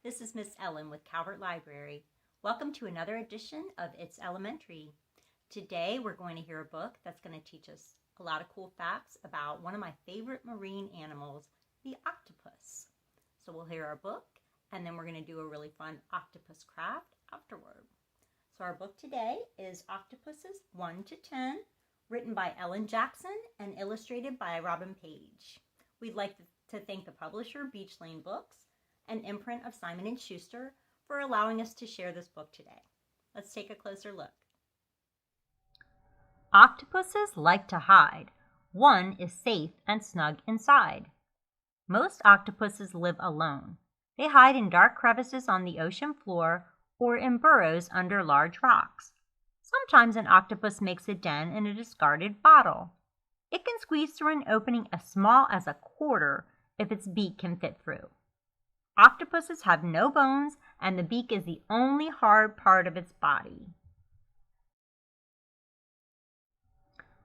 This is Miss Ellen with Calvert Library. Welcome to another edition of It's Elementary. Today we're going to hear a book that's going to teach us a lot of cool facts about one of my favorite marine animals, the octopus. So we'll hear our book and then we're going to do a really fun octopus craft afterward. So our book today is Octopuses 1 to 10, written by Ellen Jackson and illustrated by Robin Page. We'd like to thank the publisher, Beach Lane Books, an imprint of Simon Schuster, for allowing us to share this book today. Let's take a closer look. Octopuses like to hide. One is safe and snug inside. Most octopuses live alone. They hide in dark crevices on the ocean floor or in burrows under large rocks. Sometimes an octopus makes a den in a discarded bottle. It can squeeze through an opening as small as a quarter if its beak can fit through. Octopuses have no bones, and the beak is the only hard part of its body.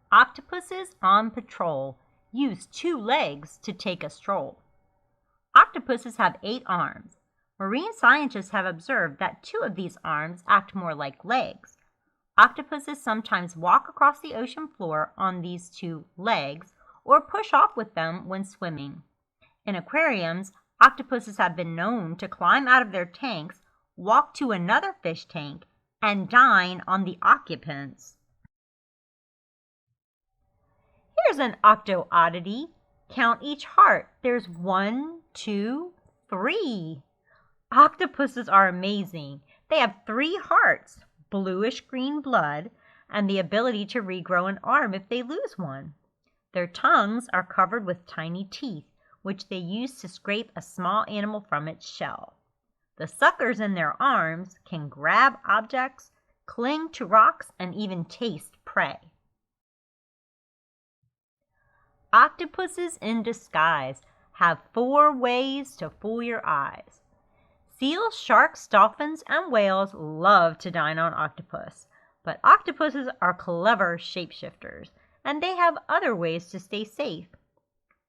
Octopuses on patrol use 2 legs to take a stroll. Octopuses have 8 arms. Marine scientists have observed that 2 of these arms act more like legs. Octopuses sometimes walk across the ocean floor on these 2 legs or push off with them when swimming. In aquariums, octopuses have been known to climb out of their tanks, walk to another fish tank, and dine on the occupants. Here's an octo oddity. Count each heart. There's 1, 2, 3. Octopuses are amazing. They have 3 hearts, bluish-green blood, and the ability to regrow an arm if they lose one. Their tongues are covered with tiny teeth, which they use to scrape a small animal from its shell. The suckers in their arms can grab objects, cling to rocks, and even taste prey. Octopuses in disguise have 4 ways to fool your eyes. Seals, sharks, dolphins, and whales love to dine on octopus, but octopuses are clever shapeshifters, and they have other ways to stay safe.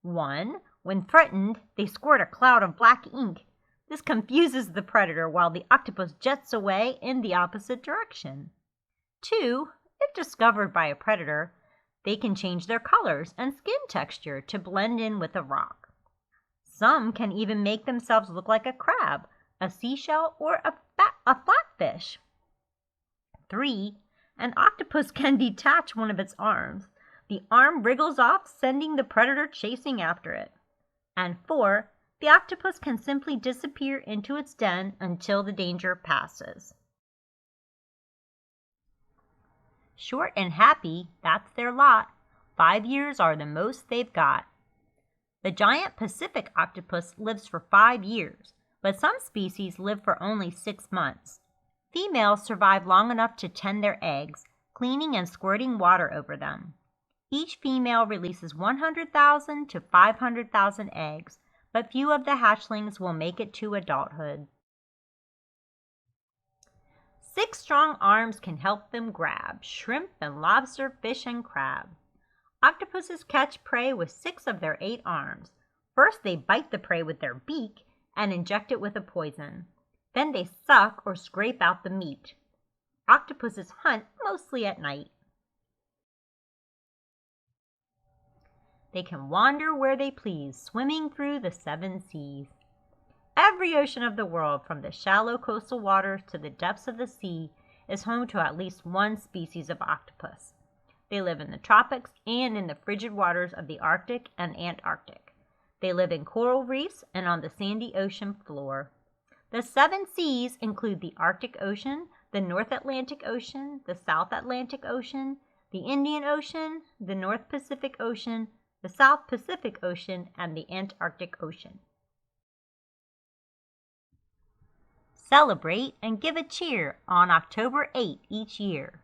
1. When threatened, they squirt a cloud of black ink. This confuses the predator while the octopus jets away in the opposite direction. 2. If discovered by a predator, they can change their colors and skin texture to blend in with a rock. Some can even make themselves look like a crab, a seashell, or a flatfish. 3. An octopus can detach one of its arms. The arm wriggles off, sending the predator chasing after it. And 4, the octopus can simply disappear into its den until the danger passes. Short and happy, that's their lot. 5 years are the most they've got. The giant Pacific octopus lives for 5 years, but some species live for only 6 months. Females survive long enough to tend their eggs, cleaning and squirting water over them. Each female releases 100,000 to 500,000 eggs, but few of the hatchlings will make it to adulthood. 6 strong arms can help them grab shrimp and lobster, fish, and crab. Octopuses catch prey with 6 of their 8 arms. First, they bite the prey with their beak and inject it with a poison. Then they suck or scrape out the meat. Octopuses hunt mostly at night. They can wander where they please, swimming through the 7 seas. Every ocean of the world, from the shallow coastal waters to the depths of the sea, is home to at least 1 species of octopus. They live in the tropics and in the frigid waters of the Arctic and Antarctic. They live in coral reefs and on the sandy ocean floor. The 7 seas include the Arctic Ocean, the North Atlantic Ocean, the South Atlantic Ocean, the Indian Ocean, the North Pacific Ocean, the South Pacific Ocean, and the Antarctic Ocean. Celebrate and give a cheer on October 8 each year.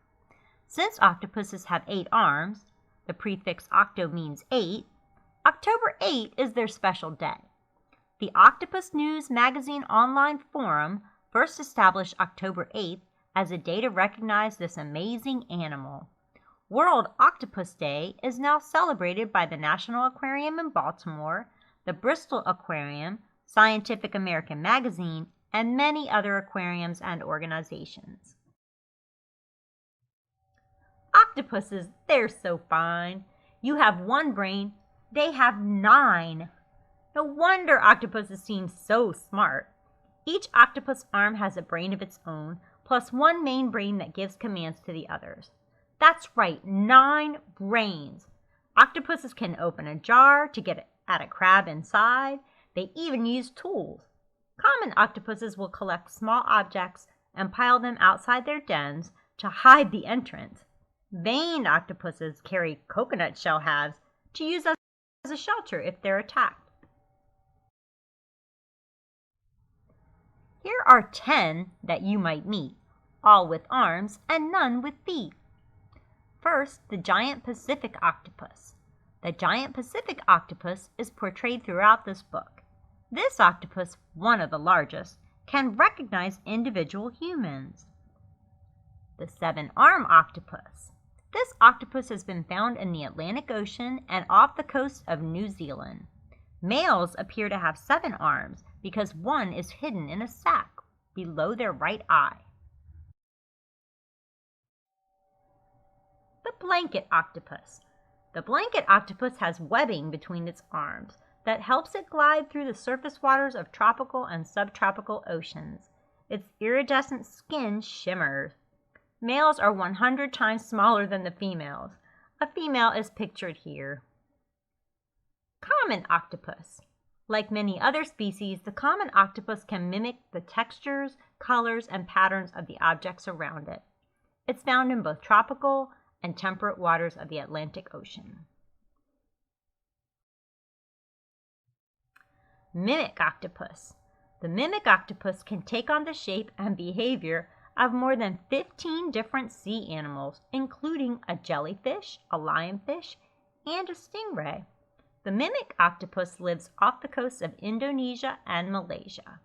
Since octopuses have 8 arms, the prefix octo means 8, October 8 is their special day. The Octopus News Magazine online forum first established October 8th as a day to recognize this amazing animal. World Octopus Day is now celebrated by the National Aquarium in Baltimore, the Bristol Aquarium, Scientific American Magazine, and many other aquariums and organizations. Octopuses, they're so fine. You have one brain, they have 9. No wonder octopuses seem so smart. Each octopus arm has a brain of its own, plus one main brain that gives commands to the others. That's right, 9 brains. Octopuses can open a jar to get at a crab inside. They even use tools. Common octopuses will collect small objects and pile them outside their dens to hide the entrance. Veined octopuses carry coconut shell halves to use as a shelter if they're attacked. Here are 10 that you might meet, all with arms and none with feet. First, the giant Pacific octopus. The giant Pacific octopus is portrayed throughout this book. This octopus, one of the largest, can recognize individual humans. The 7-arm octopus. This octopus has been found in the Atlantic Ocean and off the coast of New Zealand. Males appear to have 7 arms because one is hidden in a sac below their right eye. The Blanket Octopus. The Blanket Octopus has webbing between its arms that helps it glide through the surface waters of tropical and subtropical oceans. Its iridescent skin shimmers. Males are 100 times smaller than the females. A female is pictured here. Common Octopus. Like many other species, the common octopus can mimic the textures, colors, and patterns of the objects around it. It's found in both tropical and temperate waters of the Atlantic Ocean. Mimic Octopus. The mimic octopus can take on the shape and behavior of more than 15 different sea animals, including a jellyfish, a lionfish, and a stingray. The mimic octopus lives off the coasts of Indonesia and Malaysia.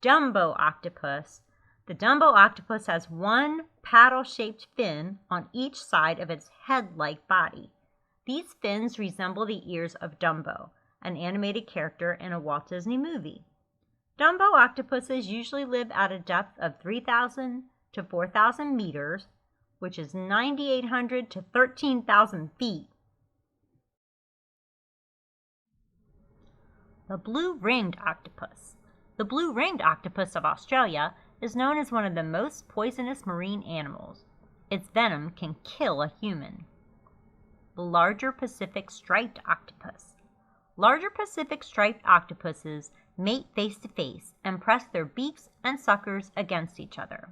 Dumbo Octopus. The Dumbo Octopus has one paddle-shaped fin on each side of its head-like body. These fins resemble the ears of Dumbo, an animated character in a Walt Disney movie. Dumbo octopuses usually live at a depth of 3,000 to 4,000 meters, which is 9,800 to 13,000 feet. The blue-ringed octopus. The blue-ringed octopus of Australia is known as one of the most poisonous marine animals. Its venom can kill a human. The larger Pacific striped octopus. Larger Pacific striped octopuses mate face-to-face and press their beaks and suckers against each other.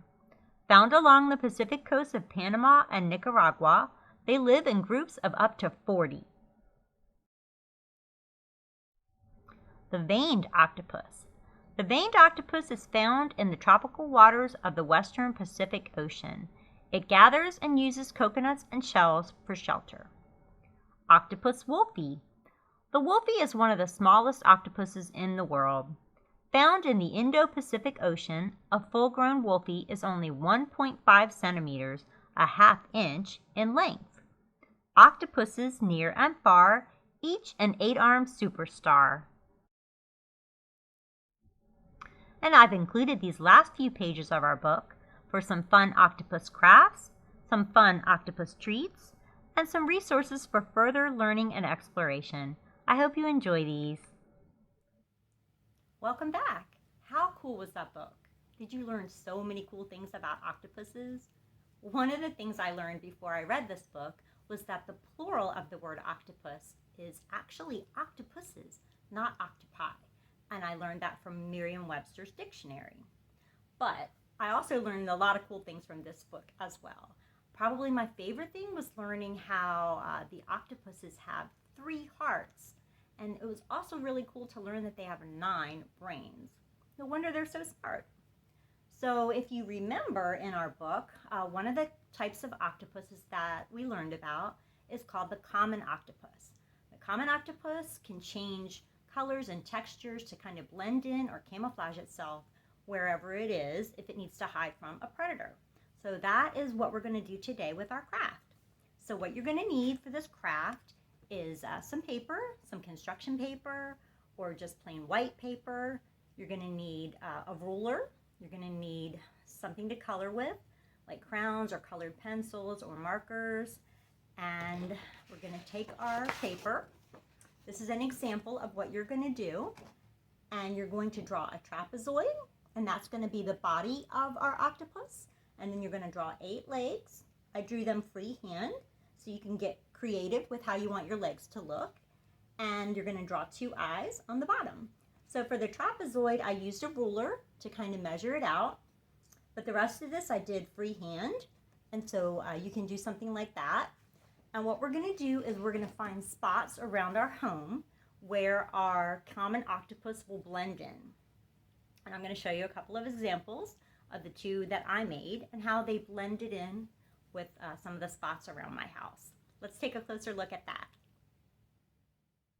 Found along the Pacific coast of Panama and Nicaragua, they live in groups of up to 40. The veined octopus. The veined octopus is found in the tropical waters of the western Pacific Ocean. It gathers and uses coconuts and shells for shelter. Octopus Wolfie. The wolfie is one of the smallest octopuses in the world. Found in the Indo-Pacific Ocean, a full-grown wolfie is only 1.5 centimeters, a half inch, in length. Octopuses near and far, each an 8-armed superstar. And I've included these last few pages of our book for some fun octopus crafts, some fun octopus treats, and some resources for further learning and exploration. I hope you enjoy these. Welcome back. How cool was that book? Did you learn so many cool things about octopuses? One of the things I learned before I read this book was that the plural of the word octopus is actually octopuses, not octopi. And I learned that from Merriam-Webster's dictionary. But I also learned a lot of cool things from this book as well. Probably my favorite thing was learning how the octopuses have 3 hearts. And it was also really cool to learn that they have 9 brains. No wonder they're so smart. So if you remember in our book, one of the types of octopuses that we learned about is called the common octopus. The common octopus can change colors and textures to kind of blend in or camouflage itself wherever it is if it needs to hide from a predator. So that is what we're going to do today with our craft. So what you're going to need for this craft is some paper, some construction paper, or just plain white paper, You're going to need a ruler. You're going to need something to color with, like crowns or colored pencils or markers. And we're going to take our paper. This is an example of what you're going to do. And you're going to draw a trapezoid, and that's going to be the body of our octopus. And then you're going to draw 8 legs. I drew them freehand, so you can get creative with how you want your legs to look. And you're going to draw 2 eyes on the bottom. So for the trapezoid, I used a ruler to kind of measure it out. But the rest of this I did freehand. And so you can do something like that. And what we're going to do is we're going to find spots around our home where our common octopus will blend in. And I'm going to show you a couple of examples of the 2 that I made and how they blended in with some of the spots around my house. Let's take a closer look at that.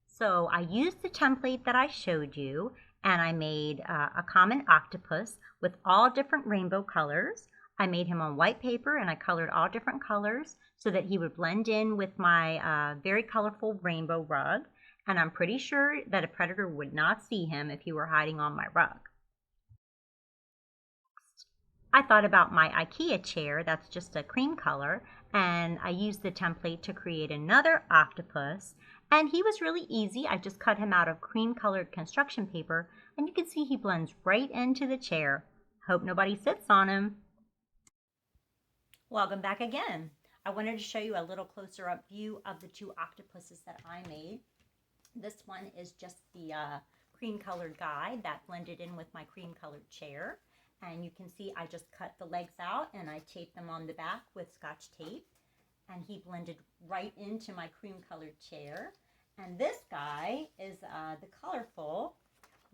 So I used the template that I showed you, and I made a common octopus with all different rainbow colors. I made him on white paper, and I colored all different colors so that he would blend in with my very colorful rainbow rug. And I'm pretty sure that a predator would not see him if he were hiding on my rug. I thought about my IKEA chair that's just a cream color, and I used the template to create another octopus. And he was really easy. I just cut him out of cream colored construction paper, and you can see he blends right into the chair. Hope nobody sits on him. Welcome back again. I wanted to show you a little closer up view of the 2 octopuses that I made. This one is just the cream colored guy that blended in with my cream colored chair. And you can see I just cut the legs out and I taped them on the back with Scotch tape. And he blended right into my cream colored chair. And this guy is the colorful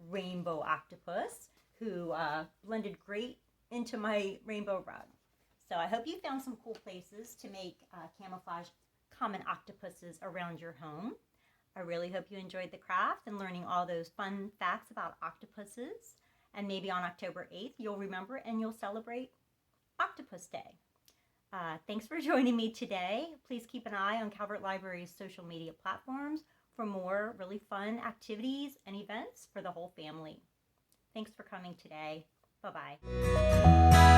rainbow octopus who blended great into my rainbow rug. So I hope you found some cool places to make camouflage common octopuses around your home. I really hope you enjoyed the craft and learning all those fun facts about octopuses. And maybe on October 8th, you'll remember and you'll celebrate Octopus Day. Thanks for joining me today. Please keep an eye on Calvert Library's social media platforms for more really fun activities and events for the whole family. Thanks for coming today. Bye-bye.